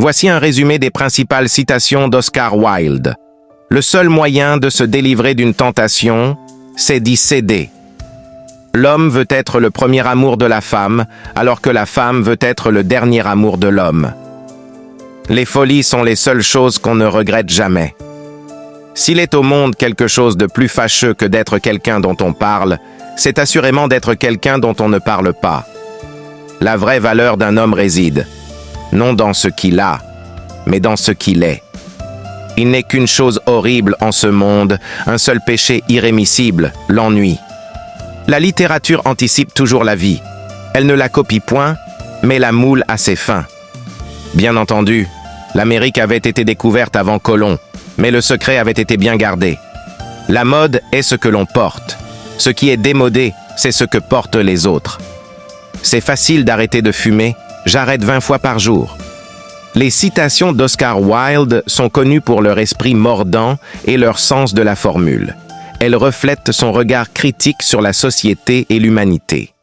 Voici un résumé des principales citations d'Oscar Wilde. Le seul moyen de se délivrer d'une tentation, c'est d'y céder. L'homme veut être le premier amour de la femme, alors que la femme veut être le dernier amour de l'homme. Les folies sont les seules choses qu'on ne regrette jamais. S'il est au monde quelque chose de plus fâcheux que d'être quelqu'un dont on parle, c'est assurément d'être quelqu'un dont on ne parle pas. La vraie valeur d'un homme réside, non dans ce qu'il a, mais dans ce qu'il est. Il n'est qu'une chose horrible en ce monde, un seul péché irrémissible, l'ennui. La littérature anticipe toujours la vie. Elle ne la copie point, mais la moule à ses fins. Bien entendu, l'Amérique avait été découverte avant Colomb, mais le secret avait été bien gardé. La mode est ce que l'on porte. Ce qui est démodé, c'est ce que portent les autres. C'est facile d'arrêter de fumer, j'arrête 20 fois par jour. Les citations d'Oscar Wilde sont connues pour leur esprit mordant et leur sens de la formule. Elles reflètent son regard critique sur la société et l'humanité.